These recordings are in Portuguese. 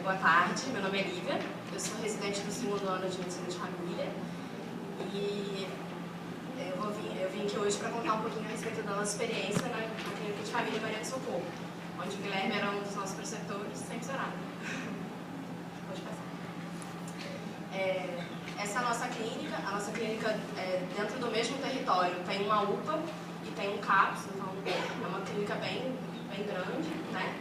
Boa tarde, meu nome é Lívia, eu sou residente do 2º ano de medicina de família e eu vim aqui hoje para contar um pouquinho a respeito da nossa experiência na clínica de família Maria do Socorro, onde o Guilherme era um dos nossos preceptores, sempre será. Pode passar. Essa é a nossa clínica dentro do mesmo território tem uma UPA e tem um CAPS, então é uma clínica bem grande, né?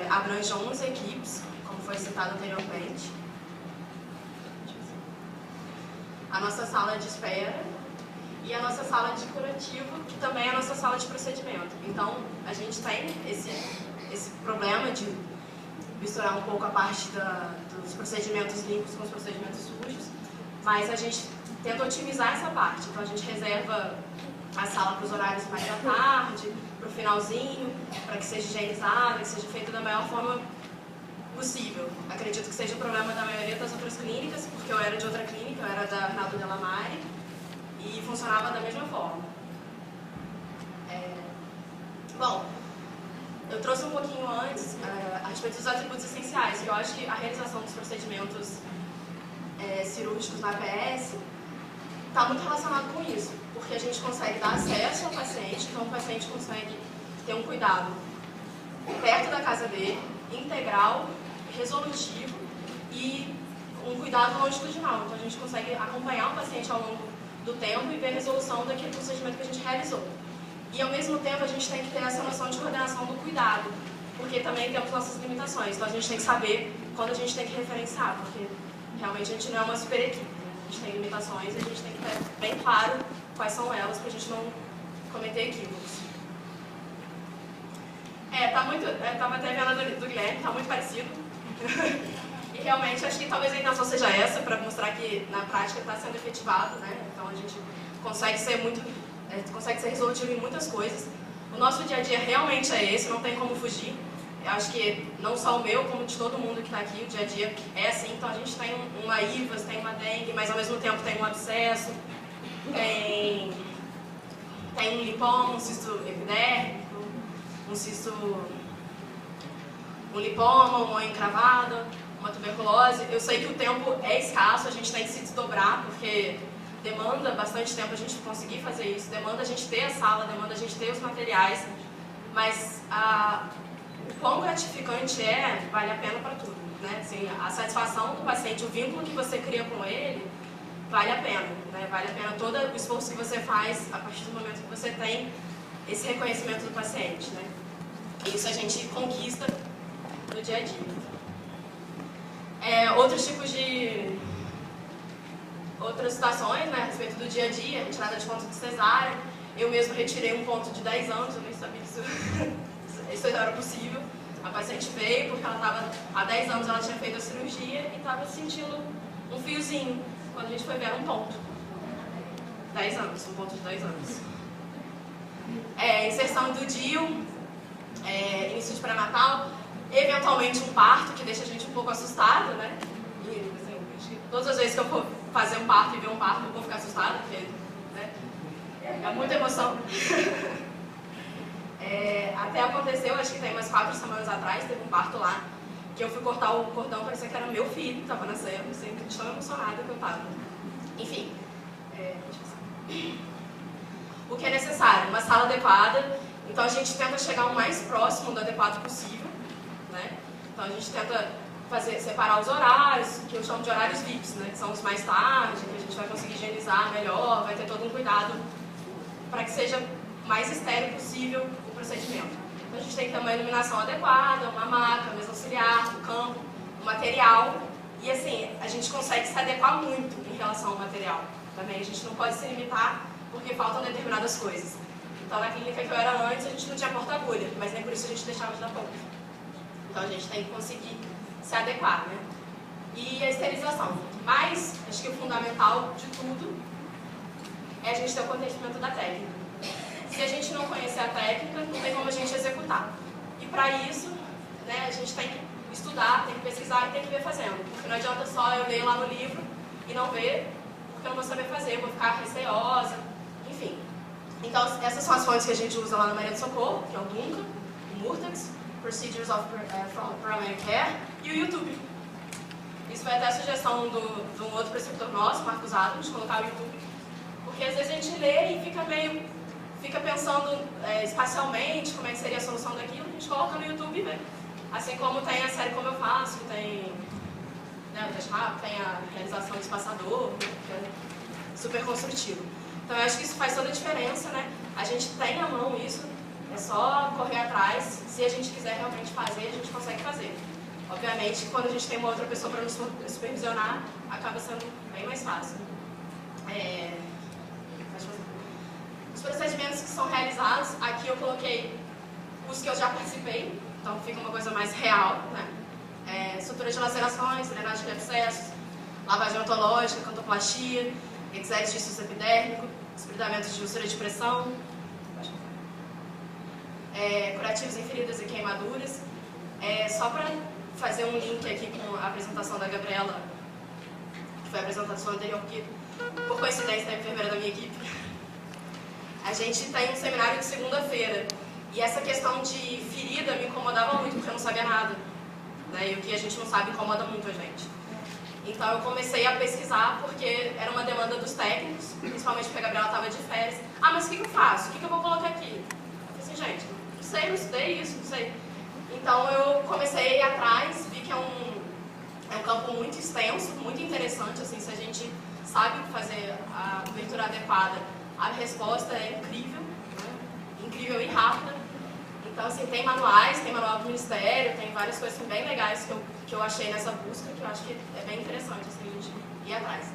Abrange 11 equipes, como foi citado anteriormente. A nossa sala de espera e a nossa sala de curativo, que também é a nossa sala de procedimento. Então, a gente tem esse problema de misturar um pouco a parte dos procedimentos limpos com os procedimentos sujos, mas a gente tenta otimizar essa parte. Então, a gente reserva a sala para os horários mais da tarde, para o finalzinho, para que seja higienizada, que seja feita da maior forma possível. Acredito que seja o problema da maioria das outras clínicas, porque eu era de outra clínica, eu era da Arnaldo Delamare, e funcionava da mesma forma. Bom, eu trouxe um pouquinho antes a respeito dos atributos essenciais, que eu acho que a realização dos procedimentos cirúrgicos na APS está muito relacionado com isso, porque a gente consegue dar acesso ao paciente, então o paciente consegue ter um cuidado perto da casa dele, integral, resolutivo e um cuidado longitudinal. Então a gente consegue acompanhar o paciente ao longo do tempo e ver a resolução daquele procedimento que a gente realizou. E ao mesmo tempo a gente tem que ter essa noção de coordenação do cuidado, porque também temos nossas limitações, então a gente tem que saber quando a gente tem que referenciar, porque realmente a gente não é uma super equipe, né? A gente tem limitações e a gente tem que ter bem claro quais são elas para a gente não cometer equívocos. Estava até vendo a do Guilherme, está muito parecido. E realmente acho que talvez a intenção seja essa, para mostrar que na prática está sendo efetivado, né? Então a gente consegue ser resolutivo em muitas coisas. O nosso dia a dia realmente é esse, não tem como fugir. Eu acho que não só o meu, como de todo mundo que está aqui, o dia a dia é assim. Então a gente tem uma IVAS, tem uma dengue, mas ao mesmo tempo tem um abscesso, tem um lipoma, um cisto epidérmico, um lipoma, uma encravada, uma tuberculose. Eu sei que o tempo é escasso, a gente tem que se desdobrar, porque demanda bastante tempo a gente conseguir fazer isso, demanda a gente ter a sala, demanda a gente ter os materiais, mas o quão gratificante vale a pena para tudo, né? Assim, a satisfação do paciente, o vínculo que você cria com ele, vale a pena, né? Vale a pena todo o esforço que você faz a partir do momento que você tem esse reconhecimento do paciente, né? E isso a gente conquista no dia a dia. Outras situações, né, a respeito do dia a dia, retirada de ponto de cesárea. Eu mesmo retirei um ponto de 10 anos, eu nem sabia que isso era possível. A paciente veio porque ela estava, há 10 anos ela tinha feito a cirurgia e estava sentindo um fiozinho. Quando a gente foi ver, era um ponto. 10 anos, um ponto de 10 anos. Inserção do DIU, início de pré-natal, eventualmente um parto, que deixa a gente um pouco assustado, né? E, assim, acho que todas as vezes que eu for fazer um parto e ver um parto, eu vou ficar assustada, porque, né, é muita emoção. Até aconteceu, acho que tem umas 4 semanas atrás, teve um parto lá, que eu fui cortar o cordão, parecia que era meu filho que estava nascendo, assim, de tão emocionada que eu estava. Enfim, o que é necessário? Uma sala adequada, então a gente tenta chegar o mais próximo do adequado possível, né? Então a gente tenta separar os horários, que eu chamo de horários VIPs, né? Que são os mais tarde, que a gente vai conseguir higienizar melhor, vai ter todo um cuidado para que seja o mais estéril possível o procedimento. Então a gente tem que ter uma iluminação adequada, uma maca, mesa auxiliar, um campo, um material, e assim, a gente consegue se adequar muito em relação ao material. Também a gente não pode se limitar porque faltam determinadas coisas. Então na clínica que eu era antes a gente não tinha porta-agulha, mas nem por isso a gente deixava de dar ponto. Então a gente tem que conseguir se adequar, né? E a esterilização. Mas acho que o fundamental de tudo é a gente ter o conhecimento da técnica. Se a gente não conhecer a técnica, não tem como a gente executar. E para isso, né, a gente tem que estudar, tem que pesquisar e tem que ver fazendo. Porque não adianta só eu ler lá no livro e não ver, porque eu não vou saber fazer, eu vou ficar receosa, enfim. Então, essas são as fontes que a gente usa lá na Maria do Socorro, que é o DUNCA, o Murtex, Procedures of Primary Care e o YouTube. foi até a sugestão de um outro preceptor nosso, Marcos Adams, de colocar o YouTube, porque às vezes a gente lê e fica pensando espacialmente como é que seria a solução daquilo, a gente coloca no YouTube e vê. Assim como tem a série Como Eu Faço, tem, né, o teste rápido, tem a realização do espaçador, que é super construtivo. Então eu acho que isso faz toda a diferença, né? A gente tem à mão isso, é só correr atrás. Se a gente quiser realmente fazer, a gente consegue fazer. Obviamente, quando a gente tem uma outra pessoa para nos supervisionar, acaba sendo bem mais fácil. Os procedimentos que são realizados, aqui eu coloquei os que eu já participei, então fica uma coisa mais real, né? Sutura de lacerações, drenagem de abscessos, lavagem ontológica, cantoplastia, exeres de susto epidérmico, espreitamento de úlcera de pressão, curativos em feridas e queimaduras. Só para fazer um link aqui com a apresentação da Gabriela, que foi a apresentação anterior, que por coincidência é a enfermeira da minha equipe. A gente tem um seminário de segunda-feira e essa questão de ferida me incomodava muito, porque eu não sabia nada, né? E o que a gente não sabe incomoda muito a gente. Então eu comecei a pesquisar, porque era uma demanda dos técnicos, principalmente porque a Gabriela estava de férias. Ah, mas o que eu faço? O que eu vou colocar aqui? Eu falei assim, gente, não sei, não estudei isso, não sei. Então eu comecei a ir atrás, vi que é um campo muito extenso, muito interessante, assim, se a gente sabe fazer a cobertura adequada, a resposta é incrível, né? Incrível e rápida. Então, assim, tem manuais, tem manual do Ministério, tem várias coisas assim, bem legais que eu achei nessa busca, que eu acho que é bem interessante, assim, a gente ir atrás.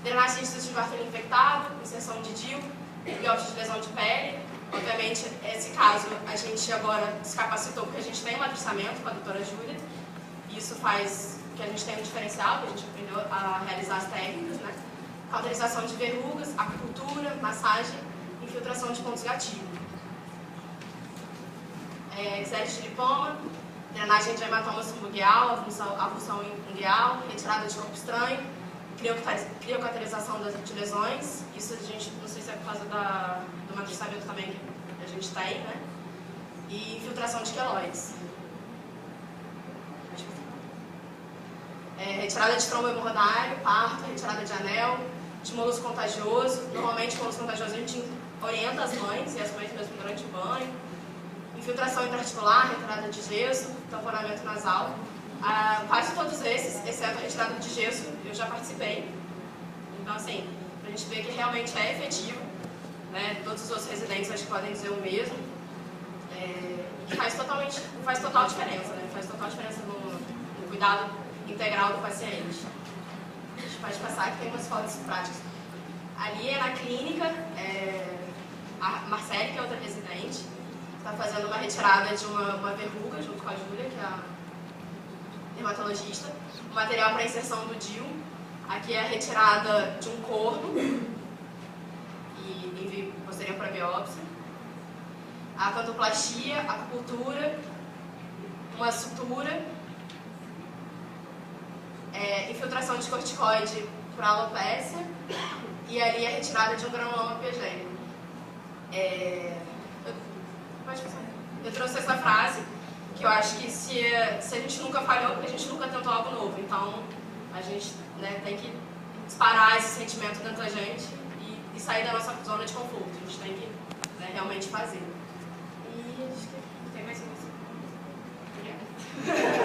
Drenagem de cístico de varfilo infectado, inserção de DIU, biópsia de lesão de pele. Obviamente, esse caso a gente agora se capacitou porque a gente tem um matriciamento com a doutora Júlia. Isso faz que a gente tenha um diferencial, que a gente aprendeu a realizar as técnicas, né? Cauterização de verrugas, acupuntura, massagem, infiltração de pontos gatilho. Exeres de lipoma, drenagem de hematoma subungueal, avulsão ungueal, retirada de corpo estranho, criocauterização de lesões. Isso a gente, não sei se é por causa do matriciamento também que a gente tem, né? E infiltração de queloides. Retirada de trombo hemorroidário, parto, retirada de anel, de molusco contagioso. Normalmente, molusco contagioso a gente orienta as mães, e as mães mesmo durante o banho. Infiltração intraarticular, retirada de gesso, tamponamento nasal. Quase todos esses, exceto a retirada de gesso, eu já participei. Então, assim, pra gente ver que realmente é efetivo, né? Todos os outros residentes acho que podem dizer o mesmo. E faz total diferença, né? Faz total diferença no cuidado integral do paciente. A gente pode passar que tem umas fotos práticas. Ali é na clínica, a Marcele, que é outra residente, está fazendo uma retirada de uma verruga junto com a Júlia, que é a dermatologista. O material para inserção do DIU. Aqui é a retirada de um corno e envio posterior para biópsia. A cantoplastia, a acupuntura, uma sutura, infiltração de corticoide para alopécia e ali a retirada de um granuloma piogênico. Eu trouxe essa frase, que eu acho que se a gente nunca falhou, porque a gente nunca tentou algo novo. Então, a gente, né, tem que disparar esse sentimento dentro da gente e sair da nossa zona de conforto. A gente tem que, né, realmente fazer. E acho que tem mais uma. Obrigada.